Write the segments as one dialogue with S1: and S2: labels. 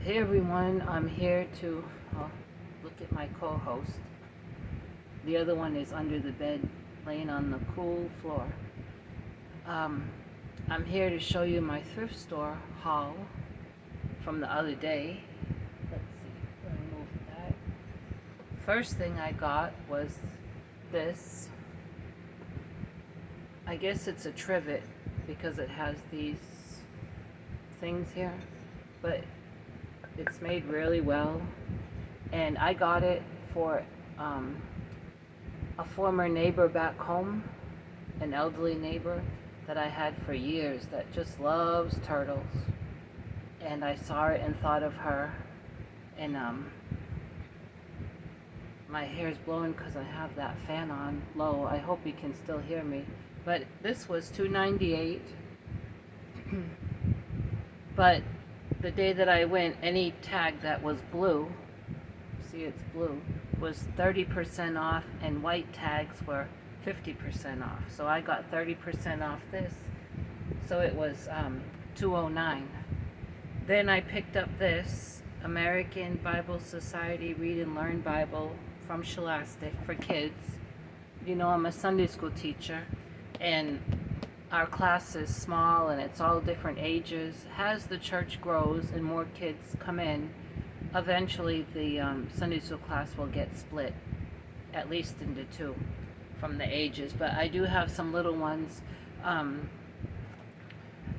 S1: Hey everyone, I'm here to look at my co-host. The other one is under the bed, laying on the cool floor. I'm here to show you my thrift store haul from the other day. Let's see, remove that. First thing I got was this. I guess it's a trivet because it has these things here, but it's made really well, and I got it for a former neighbor back home, an elderly neighbor that I had for years that just loves turtles, and I saw it and thought of her, and my hair's blowing because I have that fan on low. I hope you can still hear me, but this was $2.98. But the day that I went, any tag that was blue, see it's blue, was 30% off, and white tags were 50% off. So I got 30% off this, so it was $2.09. Then I picked up this American Bible Society Read and Learn Bible from Scholastic for kids. You know, I'm a Sunday school teacher, and our class is small and it's all different ages. As the church grows and more kids come in, eventually the Sunday school class will get split, at least into two from the ages. But I do have some little ones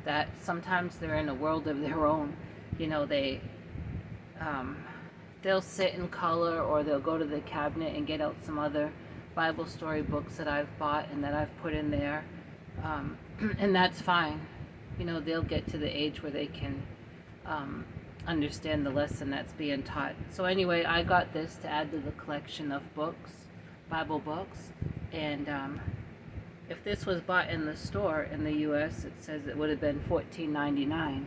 S1: that sometimes they're in a world of their own. You know, they'll sit in color, or they'll go to the cabinet and get out some other Bible story books that I've bought and that I've put in there. And that's fine. You know, they'll get to the age where they can understand the lesson that's being taught. So anyway, I got this to add to the collection of books, Bible books. And if this was bought in the store in the US, it says it would have been $14.99. I don't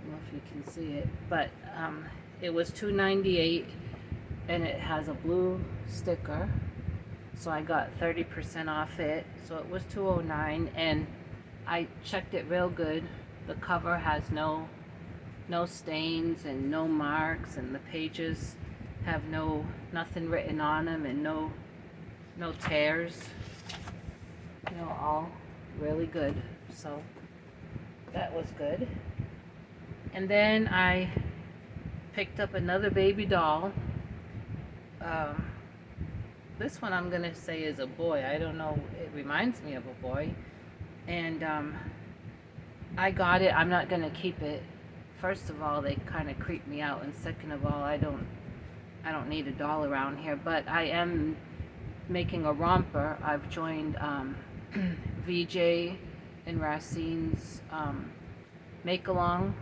S1: know if you can see it, but it was $2.98, and it has a blue sticker. So I got 30% off it, so it was $2.09, and I checked it real good. The cover has no stains and no marks, and the pages have nothing written on them, and no tears. You know, all really good. So that was good. And then I picked up another baby doll. This one I'm going to say is a boy. I don't know. It reminds me of a boy. And I got it. I'm not going to keep it. First of all, they kind of creep me out. And second of all, I don't need a doll around here. But I am making a romper. I've joined VJ and Racine's make-along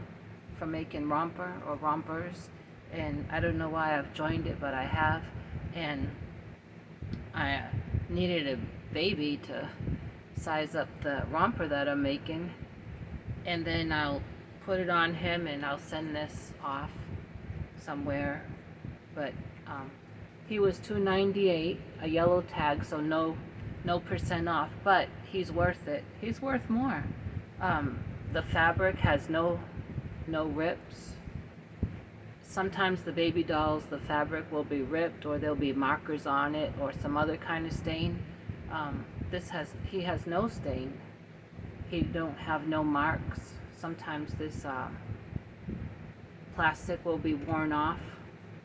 S1: for making romper or rompers. And I don't know why I've joined it, but I have. And I needed a baby to size up the romper that I'm making, and then I'll put it on him and I'll send this off somewhere. But he was $2.98, a yellow tag, so no percent off, but he's worth it. He's worth more. The fabric has no rips. Sometimes the baby dolls, the fabric will be ripped, or there'll be markers on it, or some other kind of stain. He has no stain. He don't have no marks. Sometimes this plastic will be worn off,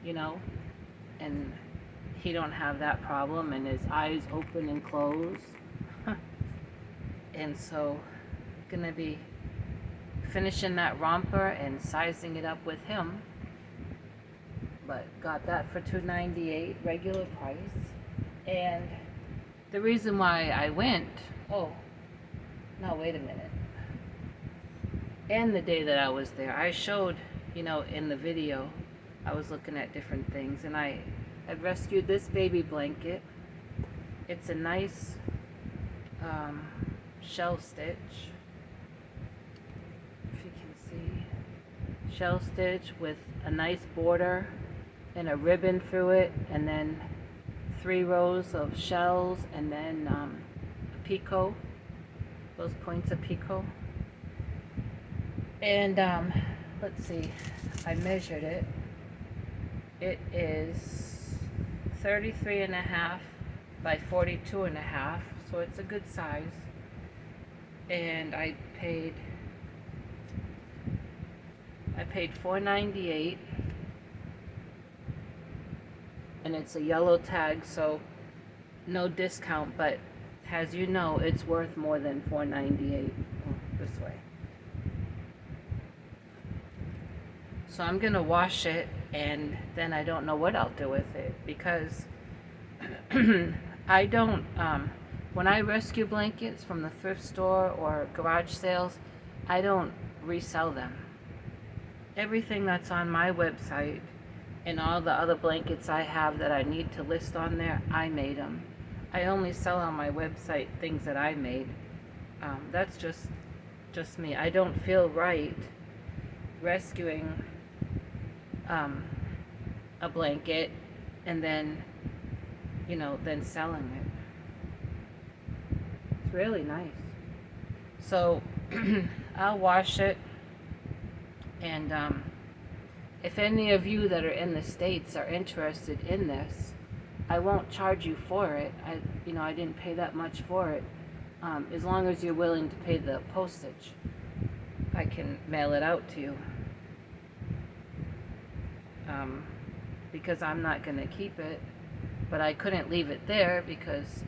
S1: you know, and he don't have that problem, and his eyes open and close. And so, gonna be finishing that romper and sizing it up with him. But got that for $2.98 regular price. And the reason why I went, wait a minute. And the day that I was there, I showed, you know, in the video, I was looking at different things, and I rescued this baby blanket. It's a nice shell stitch, if you can see. Shell stitch with a nice border and a ribbon through it, and then 3 rows of shells, and then a picot, those points of picot. And let's see, I measured it. It is 33.5 by 42.5, so it's a good size. And I paid $4.98, and it's a yellow tag, so no discount, but as you know, it's worth more than $4.98. This way. So I'm gonna wash it, and then I don't know what I'll do with it, because I don't, when I rescue blankets from the thrift store or garage sales, I don't resell them. Everything that's on my website and all the other blankets I have that I need to list on there, I made them. I only sell on my website things that I made. That's just me. I don't feel right rescuing a blanket and then, then selling it. It's really nice. So I'll wash it, and if any of you that are in the States are interested in this, I won't charge you for it. I didn't pay that much for it. As long as you're willing to pay the postage, I can mail it out to you. Because I'm not going to keep it, but I couldn't leave it there because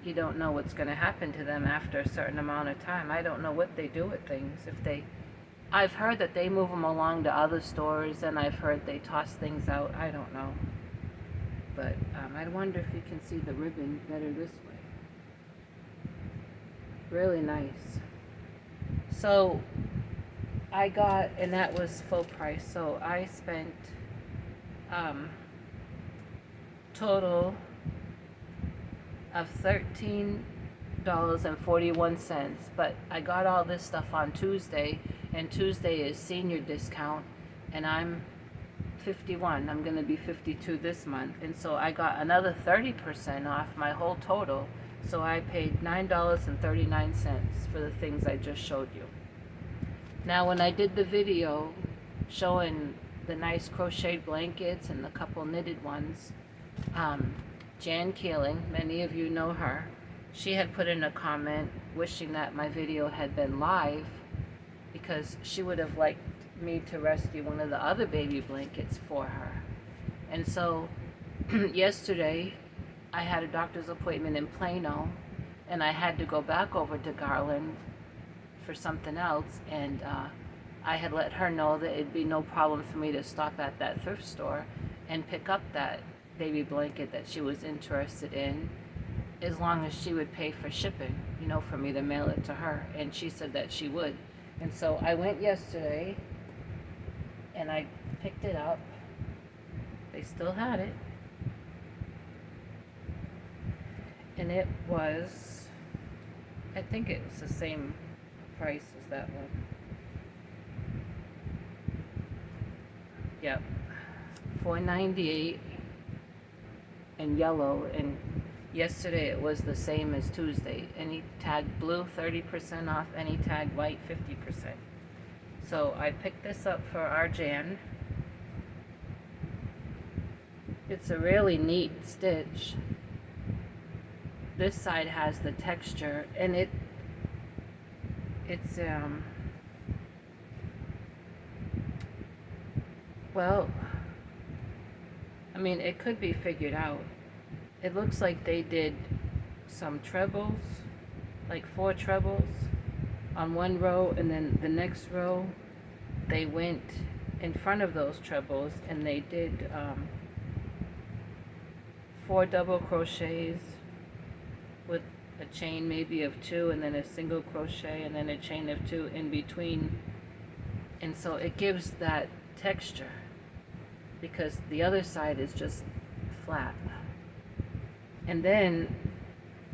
S1: you don't know what's going to happen to them after a certain amount of time. I don't know what they do with things. I've heard that they move them along to other stores, and I've heard they toss things out. I don't know. But I wonder if you can see the ribbon better this way. Really nice. So I got, and that was full price, so I spent total of $13.41, but I got all this stuff on Tuesday, and Tuesday is senior discount, and I'm 51. I'm going to be 52 this month, and so I got another 30% off my whole total, so I paid $9.39 for the things I just showed you. Now, when I did the video showing the nice crocheted blankets and the couple knitted ones, Jan Keeling, many of you know her, she had put in a comment wishing that my video had been live, because she would have liked me to rescue one of the other baby blankets for her. And so yesterday I had a doctor's appointment in Plano, and I had to go back over to Garland for something else, and I had let her know that it'd be no problem for me to stop at that thrift store and pick up that baby blanket that she was interested in, as long as she would pay for shipping, for me to mail it to her. And she said that she would. And so I went yesterday and I picked it up. They still had it. And it was, I think it was the same price as that one. Yep, $4.98 in yellow, and yesterday it was the same as Tuesday. Any tag blue, 30% off. Any tag white, 50%. So I picked this up for our Jan. It's a really neat stitch. This side has the texture, and it's well, I mean, it could be figured out. It looks like they did some trebles, like 4 trebles on one row, and then the next row they went in front of those trebles and they did 4 double crochets with a chain maybe of 2, and then a single crochet, and then a chain of 2 in between. And so it gives that texture, because the other side is just flat. And then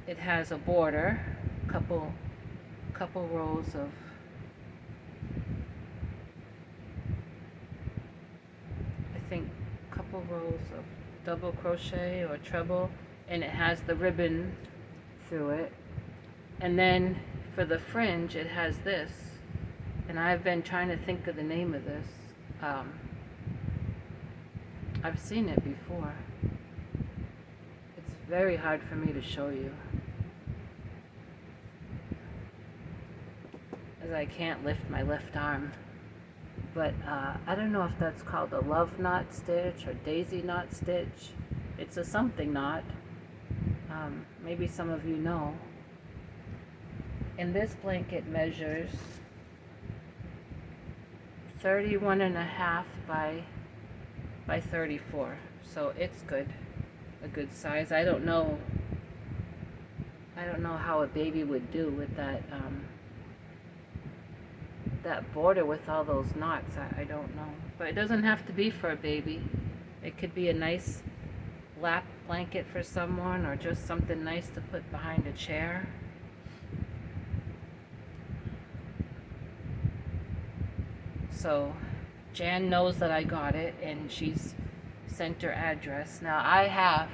S1: it has a border, couple rows of, I think couple rows of double crochet or treble, and it has the ribbon through it. And then for the fringe, it has this, And I've been trying to think of the name of this. I've seen it before. It's very hard for me to show you, as I can't lift my left arm. But I don't know if that's called a love knot stitch or daisy knot stitch. It's a something knot. Maybe some of you know. And this blanket measures 31.5 by 34. So it's good, a good size. I don't know how a baby would do with that that border with all those knots. I don't know, but it doesn't have to be for a baby. It could be a nice lap blanket for someone, or just something nice to put behind a chair. So Jan knows that I got it, and she's sent her address. Now I have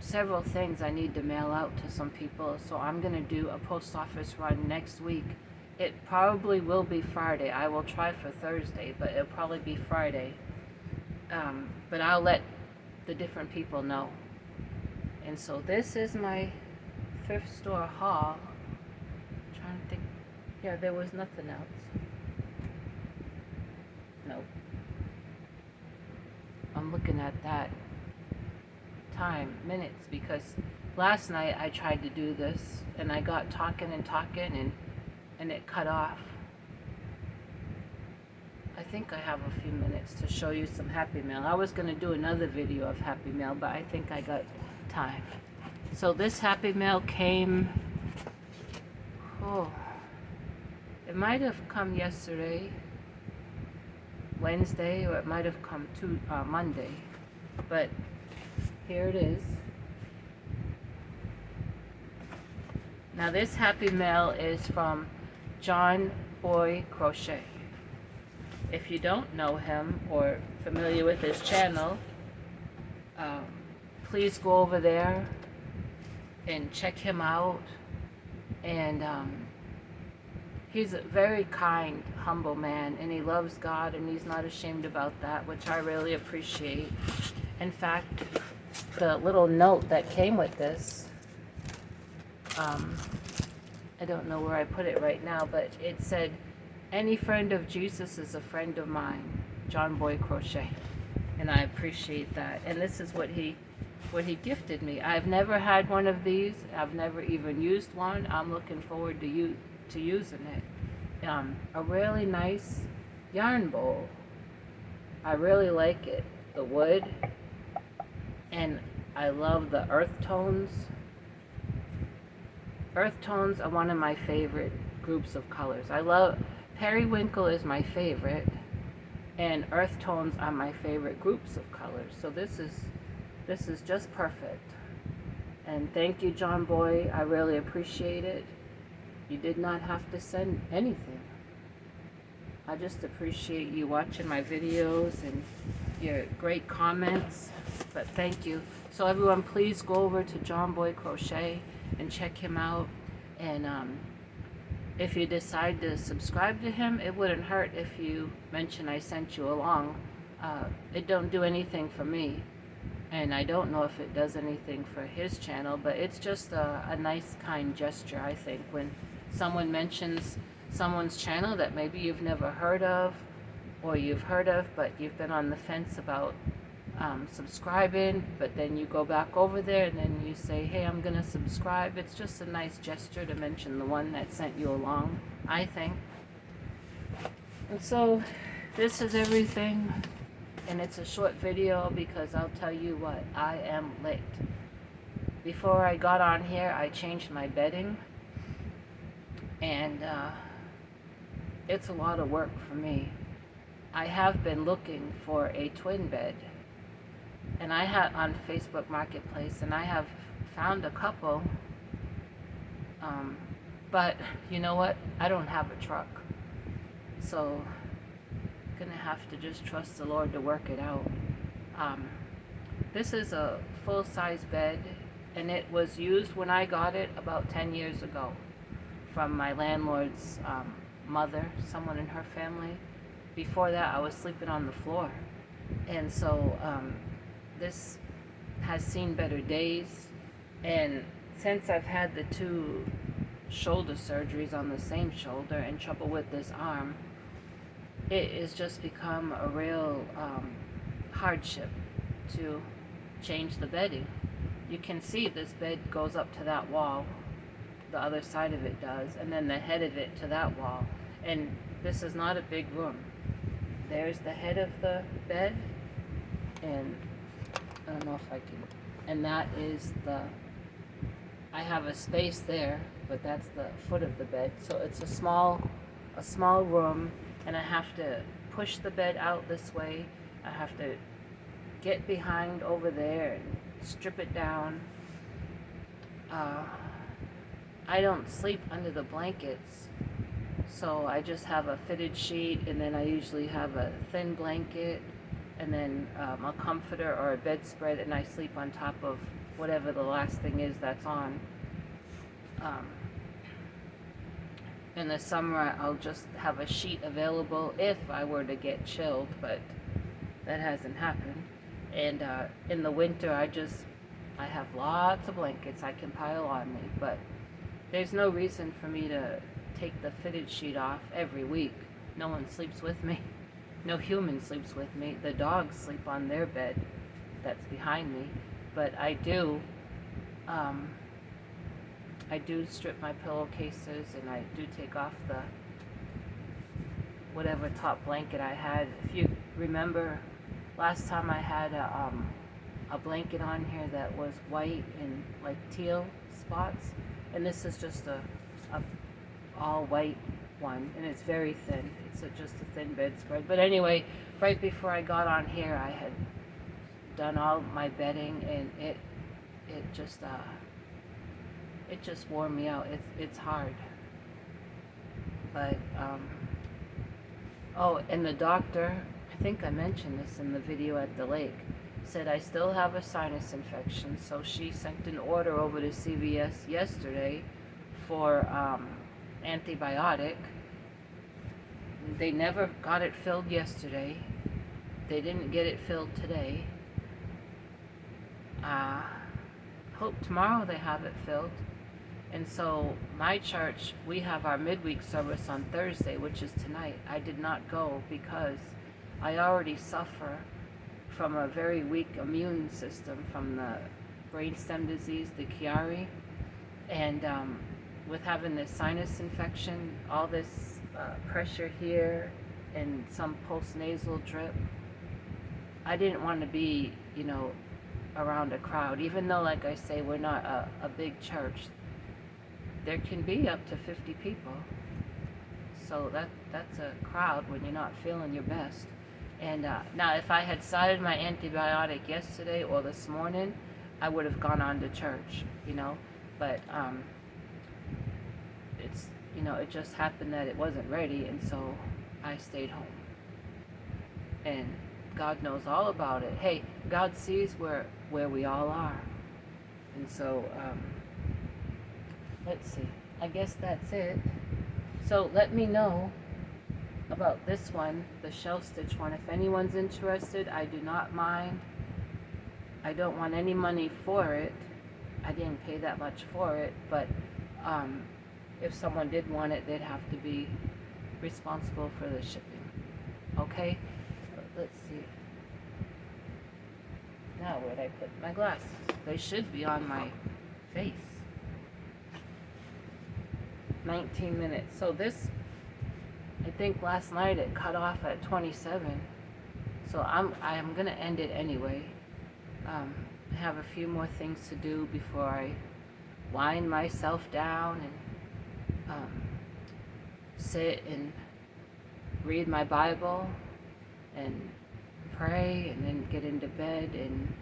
S1: several things I need to mail out to some people, so I'm gonna do a post office run next week. It probably will be Friday. I will try for Thursday, but it'll probably be Friday. But I'll let the different people know. And so this is my thrift store haul. I'm trying to think. Yeah, there was nothing else. Nope. I'm looking at that minutes, because last night I tried to do this and I got talking and it cut off. I think I have a few minutes to show you some Happy Mail. I was going to do another video of Happy Mail, but I think I got time. So this Happy Mail came, it might have come yesterday, Wednesday, or it might have come Monday, but here it is. Now this Happy Mail is from John Boy Crochet. If you don't know him or familiar with his channel, please go over there and check him out. And he's a very kind, humble man, and he loves God, and he's not ashamed about that, which I really appreciate. In fact, the little note that came with this, I don't know where I put it right now, but it said, "Any friend of Jesus is a friend of mine, John Boy Crochet." And I appreciate that. And this is what he gifted me. I've never had one of these. I've never even used one. I'm looking forward to using it. A really nice yarn bowl. I really like it. The wood. And I love the earth tones. Earth tones are one of my favorite groups of colors. I love periwinkle is my favorite, and earth tones are my favorite groups of colors. So this is just perfect. And thank you, John Boy. I really appreciate it. You did not have to send anything. I just appreciate you watching my videos and your great comments. But thank you. So everyone, please go over to John Boy Crochet and check him out. And if you decide to subscribe to him, it wouldn't hurt if you mention I sent you along. It don't do anything for me, and I don't know if it does anything for his channel, but it's just a nice, kind gesture, I think, when someone mentions someone's channel that maybe you've never heard of, or you've heard of, but you've been on the fence about subscribing, but then you go back over there and then you say, hey, I'm gonna subscribe. It's just a nice gesture to mention the one that sent you along, I think. And so this is everything, and it's a short video because I'll tell you what, I am late. Before I got on here, I changed my bedding, and it's a lot of work for me. I have been looking for a twin bed, and I had on Facebook Marketplace, and I have found a couple, but you know what? I don't have a truck, so I'm gonna have to just trust the Lord to work it out. This is a full-size bed, and it was used when I got it about 10 years ago from my landlord's mother, someone in her family. Before that, I was sleeping on the floor. And so this has seen better days. And since I've had the 2 shoulder surgeries on the same shoulder and trouble with this arm, it has just become a real hardship to change the bedding. You can see this bed goes up to that wall, the other side of it does, and then the head of it to that wall. And this is not a big room. There's the head of the bed, and I don't know if I can, and that is I have a space there, but that's the foot of the bed. So it's a small room, and I have to push the bed out this way. I have to get behind over there and strip it down. I don't sleep under the blankets, so I just have a fitted sheet, and then I usually have a thin blanket, and then a comforter or a bedspread, and I sleep on top of whatever the last thing is that's on. In the summer, I'll just have a sheet available if I were to get chilled, but that hasn't happened. And in the winter, I have lots of blankets I can pile on me, but there's no reason for me to take the fitted sheet off every week. No one sleeps with me. No human sleeps with me. The dogs sleep on their bed that's behind me. But I do strip my pillowcases, and I do take off the whatever top blanket I had. If you remember, last time I had a blanket on here that was white and like teal spots, and this is just a all white one, and it's very thin. It's just a thin bedspread. But anyway, right before I got on here, I had done all my bedding, and it just wore me out. It's hard. But oh, and the doctor, I think I mentioned this in the video at the lake, said I still have a sinus infection, so she sent an order over to CVS yesterday for antibiotic. They never got it filled yesterday. They didn't get it filled today. Hope tomorrow they have it filled. And so my church, we have our midweek service on Thursday, which is tonight. I did not go because I already suffer from a very weak immune system from the brainstem disease, the Chiari, and with having this sinus infection, all this pressure here, and some postnasal drip, I didn't want to be, around a crowd. Even though, like I say, we're not a big church, there can be up to 50 people. So that's a crowd when you're not feeling your best. And now, if I had started my antibiotic yesterday or this morning, I would have gone on to church, But it's, it just happened that it wasn't ready, and so I stayed home. And God knows all about it. Hey, God sees where we all are. And so, let's see. I guess that's it. So let me know about this one, the shell stitch one. If anyone's interested, I do not mind. I don't want any money for it. I didn't pay that much for it, but if someone did want it, they'd have to be responsible for the shipping. Okay? Let's see. Now, where'd I put my glasses? They should be on my face. 19 minutes. So this, I think last night it cut off at 27. So I'm gonna end it anyway. I have a few more things to do before I wind myself down and sit and read my Bible and pray and then get into bed. And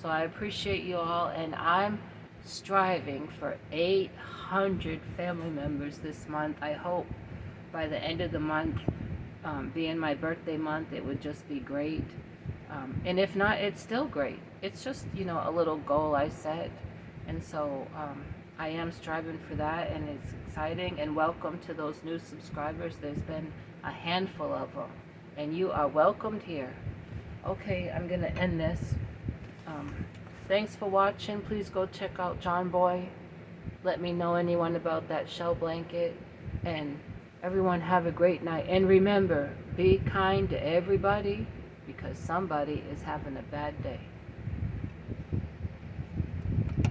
S1: so I appreciate you all, and I'm striving for 800 family members this month. I hope by the end of the month, being my birthday month, it would just be great. And if not, it's still great. It's just, a little goal I set. And so I am striving for that, and it's exciting. And welcome to those new subscribers. There's been a handful of them, and you are welcomed here. Okay, I'm gonna end this. Thanks for watching. Please go check out John Boy. Let me know anyone about that shell blanket, and everyone have a great night. And remember, be kind to everybody, because somebody is having a bad day.